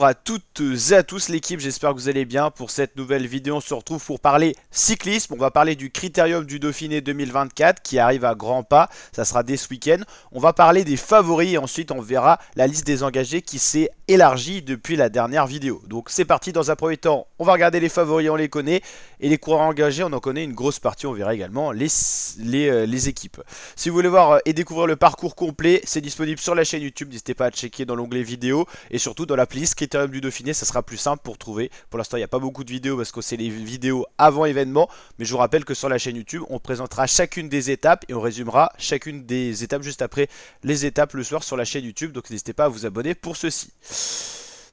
Bonjour à toutes et à tous l'équipe, j'espère que vous allez bien. Pour cette nouvelle vidéo, on se retrouve pour parler cyclisme. On va parler du Critérium du Dauphiné 2024 qui arrive à grands pas, ça sera dès ce week-end. On va parler des favoris et ensuite on verra la liste des engagés qui s'est élargie depuis la dernière vidéo. Donc c'est parti, dans un premier temps, on va regarder les favoris, on les connaît. Et les coureurs engagés, on en connaît une grosse partie, on verra également les équipes. Si vous voulez voir et découvrir le parcours complet, c'est disponible sur la chaîne YouTube, n'hésitez pas à checker dans l'onglet vidéo. Et surtout dans la playlist Critérium du Dauphiné, ça sera plus simple pour trouver. Pour l'instant, il n'y a pas beaucoup de vidéos parce que c'est les vidéos avant événement. Mais je vous rappelle que sur la chaîne YouTube, on présentera chacune des étapes et on résumera chacune des étapes juste après les étapes le soir sur la chaîne YouTube. Donc n'hésitez pas à vous abonner pour ceci.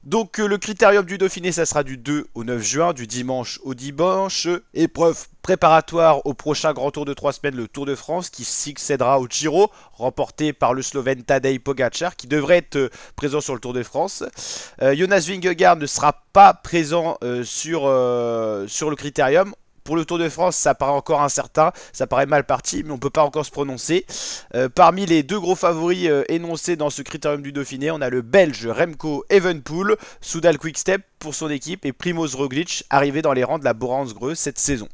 Donc le Critérium du Dauphiné, ça sera du 2 au 9 juin, du dimanche au dimanche. Épreuve préparatoire au prochain grand tour de 3 semaines, le Tour de France, qui succédera au Giro, remporté par le Slovène Tadej Pogačar, qui devrait être présent sur le Tour de France. Jonas Vingegaard ne sera pas présent sur le Critérium. Pour le Tour de France, ça paraît encore incertain, ça paraît mal parti, mais on ne peut pas encore se prononcer. Parmi les deux gros favoris énoncés dans ce Critérium du Dauphiné, on a le Belge Remco Evenepoel, Soudal Quick-Step pour son équipe, et Primoz Roglic, arrivé dans les rangs de la Bora-Hansgrohe cette saison.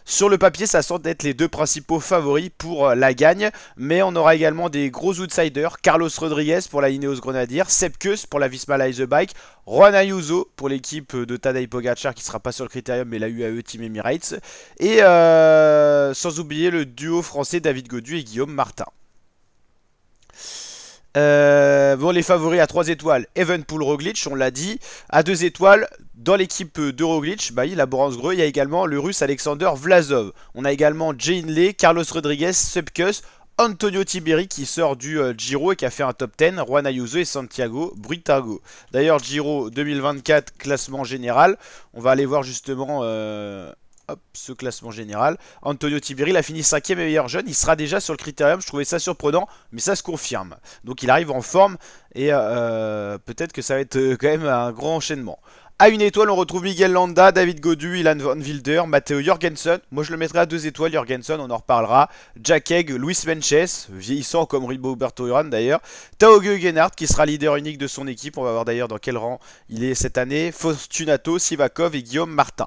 Sur le papier, ça semble être les deux principaux favoris pour la gagne, mais on aura également des gros outsiders, Carlos Rodriguez pour la Ineos Grenadier, Sepp Kuss pour la Visma Leise Bike, Juan Ayuso pour l'équipe de Tadej Pogačar qui ne sera pas sur le Critérium mais la UAE Team Emirates, et sans oublier le duo français David Gaudu et Guillaume Martin. Bon, les favoris à 3 étoiles, Evenepoel, Roglic, on l'a dit. À 2 étoiles, dans l'équipe de Roglic, la Bora-Hansgrohe, il y a également le russe Alexander Vlasov. On a également Jay Hindley, Carlos Rodriguez, Sepp Kuss, Antonio Tiberi qui sort du Giro et qui a fait un top 10, Juan Ayuso et Santiago Buitrago. D'ailleurs, Giro 2024, classement général. On va aller voir justement... Hop, ce classement général. Antonio Tiberi, il a fini 5ème et meilleur jeune. Il sera déjà sur le Critérium. Je trouvais ça surprenant, mais ça se confirme. Donc il arrive en forme et peut-être que ça va être quand même un grand enchaînement. À 1 étoile, on retrouve Miguel Landa, David Gaudu, Ilan van Wilder, Matteo Jorgensen. Moi, je le mettrai à 2 étoiles, Jorgensen, on en reparlera. Jack Egg, Luis Menches, vieillissant comme Rigoberto Urán d'ailleurs. Tao Geoghegan qui sera leader unique de son équipe. On va voir d'ailleurs dans quel rang il est cette année. Fortunato, Sivakov et Guillaume Martin.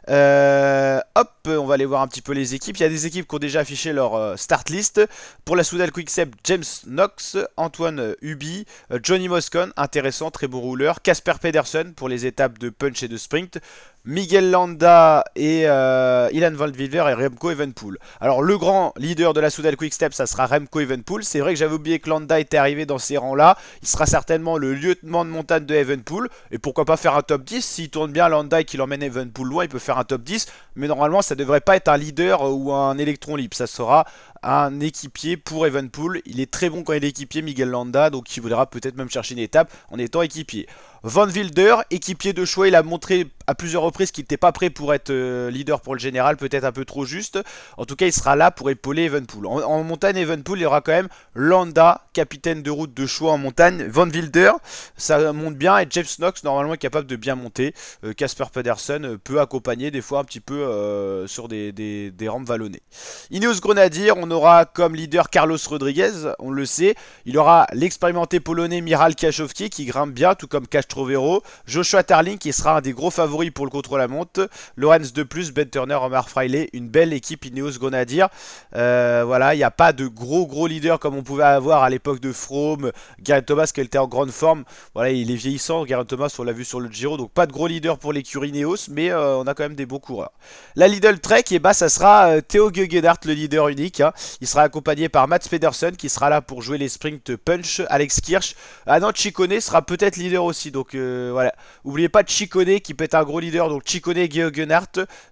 Hop, on va aller voir un petit peu les équipes. Il y a des équipes qui ont déjà affiché leur start list. Pour la Soudal Quick-Step, James Knox, Antoine Hubi, Johnny Moscon, intéressant, très bon rouleur, Casper Pedersen pour les étapes de punch et de sprint, Miguel Landa et Ilan van Wilder et Remco Evenepoel. Alors le grand leader de la Soudal Quick-Step, ça sera Remco Evenepoel. C'est vrai que j'avais oublié que Landa était arrivé dans ces rangs-là. Il sera certainement le lieutenant de montagne de Evenepoel. Et pourquoi pas faire un top 10. S'il tourne bien Landa et qu'il emmène Evenepoel loin, il peut faire un top 10. Mais normalement, ça devrait pas être un leader ou un électron libre. Ça sera un équipier pour Evenepoel. Il est très bon quand il est équipier, Miguel Landa. Donc il voudra peut-être même chercher une étape en étant équipier. Van Wilder, équipier de choix, il a montré à plusieurs reprises qu'il n'était pas prêt pour être leader pour le général, peut-être un peu trop juste. En tout cas, il sera là pour épauler Evenepoel. En montagne, Evenepoel, il y aura quand même Landa, capitaine de route de choix en montagne. Van Wilder, ça monte bien. Et James Knox, normalement, est capable de bien monter. Casper Pedersen peut accompagner des fois un petit peu sur des rampes vallonnées. Ineos Grenadier, on aura comme leader Carlos Rodriguez, on le sait. Il aura l'expérimenté polonais Miral Kachowski qui grimpe bien, tout comme Castrovero. Joshua Tarling qui sera un des gros favoris pour le contre-la-montre. Lorenz de plus, Ben Turner, Omar Fraile, une belle équipe Ineos Grenadier. Voilà, il n'y a pas de gros leaders comme on pouvait avoir à l'époque de Froome, Geraint Thomas qui était en grande forme. Voilà, il est vieillissant, Geraint Thomas, on l'a vu sur le Giro, donc pas de gros leaders pour l'écurie Ineos, mais on a quand même des beaux coureurs. La Lidl Trek, ça sera Tao Geoghegan, le leader unique. Hein. Il sera accompagné par Mats Pedersen qui sera là pour jouer les sprints punch. Alex Kirch, Ciccone sera peut-être leader aussi, donc voilà. N'oubliez pas de Ciccone qui peut être un gros leader, donc Ciccone, Geoghegan,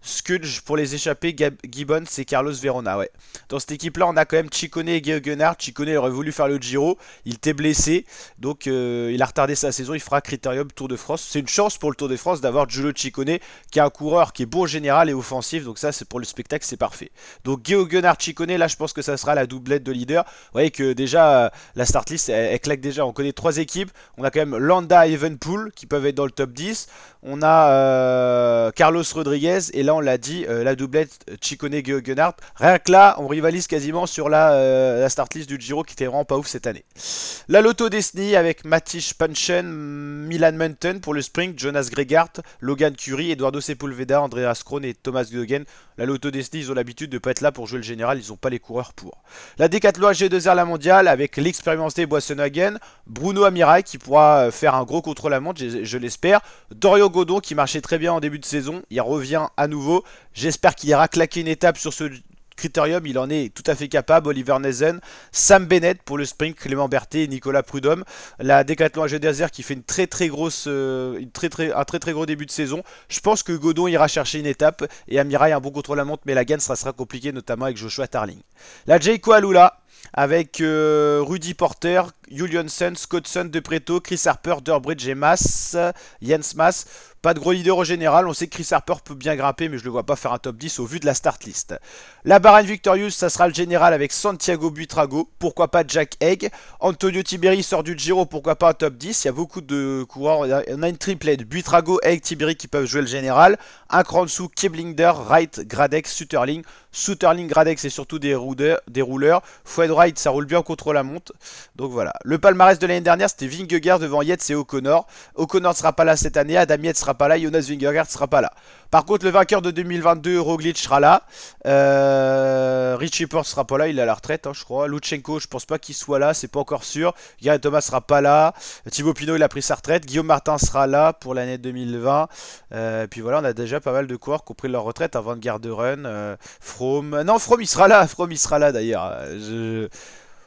Skulj pour les échappés, Gibbons et Carlos Verona. Ouais. Dans cette équipe là on a quand même Ciccone et Geoghegan. Ciccone il aurait voulu faire le Giro, il était blessé, donc il a retardé sa saison, il fera Critérium Tour de France. C'est une chance pour le Tour de France d'avoir Giulio Ciccone qui est un coureur qui est bon général et offensif, donc ça c'est pour le spectacle, c'est parfait. Donc Geoghegan, Ciccone, là je pense que ça sera la doublette de leader. Vous voyez que déjà la start list elle claque déjà, on connaît 3 équipes, on a quand même Landa, Evenepoel Evenpool qui peuvent être dans le top 10. On a Carlos Rodriguez et là on l'a dit, la doublette Ciccone-Gunnart. Rien que là, on rivalise quasiment sur la start list du Giro qui était vraiment pas ouf cette année. La Lotto Destiny avec Matej Panchen, Milan Munten pour le sprint, Jonas Gregart, Logan Curry, Eduardo Sepulveda, Andreas Kron et Thomas Gögen. La Lotto Destiny, ils ont l'habitude de pas être là pour jouer le général, ils n'ont pas les coureurs pour. La Decathlon G2R la mondiale avec l'expérimenté Boissonhagen, Bruno Amirai qui pourra faire un gros contre-la-montre, je l'espère. Dorian Godon qui marchait très bien en début de saison, il revient à nouveau. J'espère qu'il ira claquer une étape sur ce critérium, il en est tout à fait capable. Oliver Nezen, Sam Bennett pour le sprint, Clément Berthet et Nicolas Prudhomme. La Decathlon AG2R qui fait une très grosse, un très gros début de saison. Je pense que Godon ira chercher une étape et Amirai un bon contre-la-montre, mais la gagne sera compliquée notamment avec Joshua Tarling. La Jayco Alula avec Rudy Porter, Juliansen, Scottson, De Preto, Chris Harper, Durbridge et Mas, Jens Mas. Pas de gros leader au général, on sait que Chris Harper peut bien grimper, mais je le vois pas faire un top 10 au vu de la start list. La Bahrain Victorious, ça sera le général avec Santiago Buitrago, pourquoi pas Jack Egg. Antonio Tiberi sort du Giro, pourquoi pas un top 10. Il y a beaucoup de coureurs, on a une triplette, Buitrago, Egg, Tiberi qui peuvent jouer le général. Un cran en dessous, Keblinger, Wright, Gradex, Sutterling. Sutterling, Gradex c'est surtout des rouleurs. Fouad Wright, ça roule bien contre la monte. Donc voilà. Le palmarès de l'année dernière, c'était Vingegaard devant Yates et O'Connor. O'Connor ne sera pas là cette année, Adam Yates sera pas là, Jonas Vingegaard sera pas là. Par contre, le vainqueur de 2022, Roglic, sera là. Richie Porte sera pas là, il est à la retraite, hein, je crois. Lutsenko, je pense pas qu'il soit là, c'est pas encore sûr. Geraint Thomas sera pas là. Thibaut Pinot, il a pris sa retraite. Guillaume Martin sera là pour l'année 2020. Puis voilà, on a déjà pas mal de coureurs qui ont pris leur retraite. Van Garderen, Froome. Non, Froome, il sera là. Froome, il sera là d'ailleurs.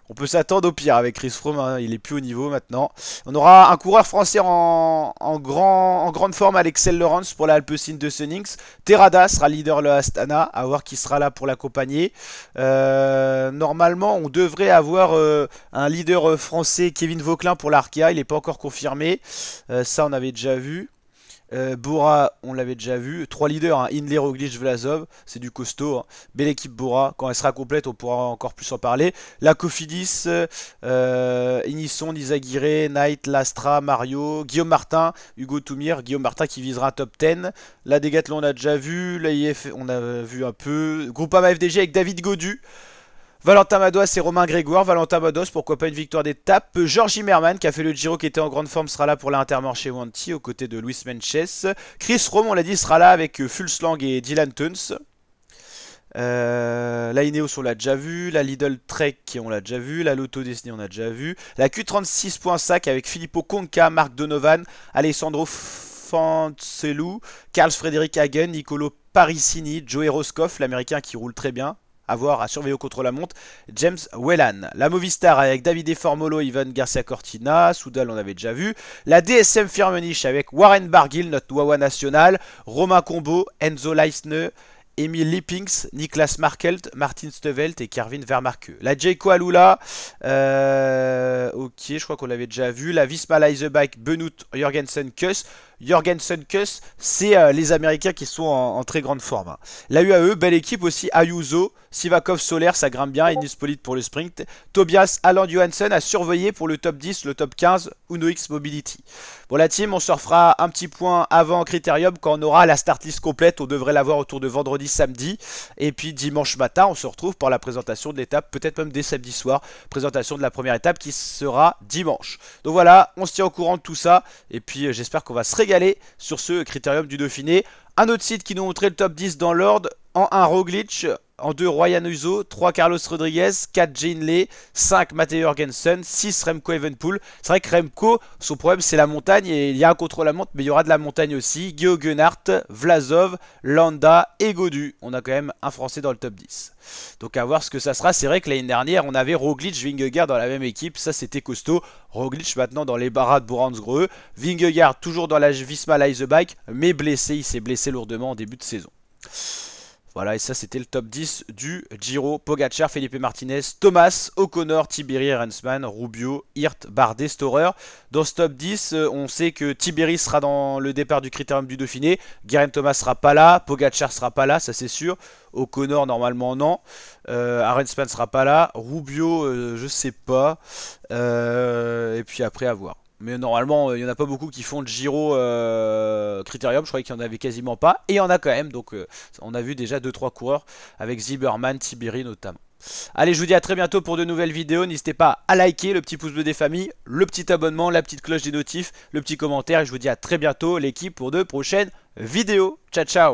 On peut s'attendre au pire avec Chris Froome, hein, il est plus au niveau maintenant. On aura un coureur français en grande forme, Alexel Laurens pour la Alpecin de Sunnings. Terrada sera leader le Astana, à voir qui sera là pour l'accompagner. Normalement, on devrait avoir un leader français, Kevin Vauquelin pour l'Arkea, il n'est pas encore confirmé. Ça, on avait déjà vu. Bora, on l'avait déjà vu. 3 leaders, hein. Hindley, Roglic, Vlasov, c'est du costaud. Hein. Belle équipe Bora. Quand elle sera complète, on pourra encore plus en parler. La Cofidis, Inisson, Izagirre, Knight, Lastra, Mario, Guillaume Martin, Hugo Toumir. Guillaume Martin qui visera un top 10. La Dégathlon, on a déjà vu. L'AIF, on a vu un peu. Groupama FDG avec David Gaudu. Valentin Madouas et Romain Grégoire. Valentin Madouas, pourquoi pas une victoire d'étape. Georges Zimmermann, qui a fait le Giro, qui était en grande forme, sera là pour l'Intermarché Wanty, aux côtés de Luis Menches. Chris Froome, on l'a dit, sera là avec Fulslang et Dylan Teuns. La Ineos, on l'a déjà vu. La Lidl Trek, on l'a déjà vu. La Lotto Destiny, on a déjà vu. La Q36.5 avec Filippo Conca, Marc Donovan, Alessandro Fancelou, Carl Frederick Hagen, Nicolo Parissini, Joey Roscoff, l'américain qui roule très bien. À surveiller au contre-la-montre, James Whelan. La Movistar avec Davide Formolo, Ivan Garcia Cortina, Soudal on avait déjà vu. La DSM Firmenich avec Warren Barguil, notre Wawa national, Romain Combo, Enzo Leisner, Emil Lippings, Niklas Markelt, Martin Stevelt et Kervin Vermarke. La Jayco Alula, ok, je crois qu'on l'avait déjà vu. La Visma Leisebike, Benoît Jorgensen Kuss. Jorgensen Kuss, c'est les Américains qui sont en très grande forme. Hein. La UAE, belle équipe aussi. Ayuso, Sivakov Soler, ça grimpe bien. Inispolite pour le sprint. Tobias Allan Johansson a surveillé pour le top 10, le top 15, Uno X Mobility. Bon, la team, on se refera un petit point avant Critérium quand on aura la start list complète. On devrait l'avoir autour de vendredi, samedi. Et puis dimanche matin, on se retrouve pour la présentation de l'étape, peut-être même dès samedi soir. Présentation de la première étape qui sera dimanche. Donc voilà, on se tient au courant de tout ça. Et puis j'espère qu'on va se régaler sur ce Critérium du Dauphiné. Un autre site qui nous montrait le top 10 dans l'ordre. En 1 Roglic, en 2 Ryan Uso, 3 Carlos Rodriguez, 4 Jane Lee, 5 Matteo Jorgensen, 6 Remco Evenepoel. C'est vrai que Remco, son problème c'est la montagne et il y a un contre-la-montre, mais il y aura de la montagne aussi. Guillaume Gunnart, Vlasov, Landa et Godu. On a quand même un Français dans le top 10. Donc à voir ce que ça sera. C'est vrai que l'année dernière, on avait Roglic, Vingegaard dans la même équipe. Ça c'était costaud. Roglic maintenant dans les barras de Boransgreux. Vingegaard toujours dans la Visma Leisebike, mais blessé. Il s'est blessé lourdement en début de saison. Voilà, et ça c'était le top 10 du Giro. Pogacar, Felipe Martinez, Thomas, O'Connor, Tiberi, Rensman, Rubio, Hirt, Bardet, Storer. Dans ce top 10, on sait que Tiberi sera dans le départ du Critérium du Dauphiné. Geraint Thomas sera pas là, Pogacar sera pas là, ça c'est sûr. O'Connor normalement non. Rensman sera pas là. Rubio, je sais pas. Et puis après à voir. Mais normalement, il n'y en a pas beaucoup qui font le Giro Critérium. Je croyais qu'il n'y en avait quasiment pas. Et il y en a quand même. Donc on a vu déjà 2-3 coureurs avec Zimmermann, Tiberi notamment. Allez, je vous dis à très bientôt pour de nouvelles vidéos. N'hésitez pas à liker, le petit pouce bleu des familles, le petit abonnement, la petite cloche des notifs, le petit commentaire. Et je vous dis à très bientôt l'équipe pour de prochaines vidéos. Ciao, ciao!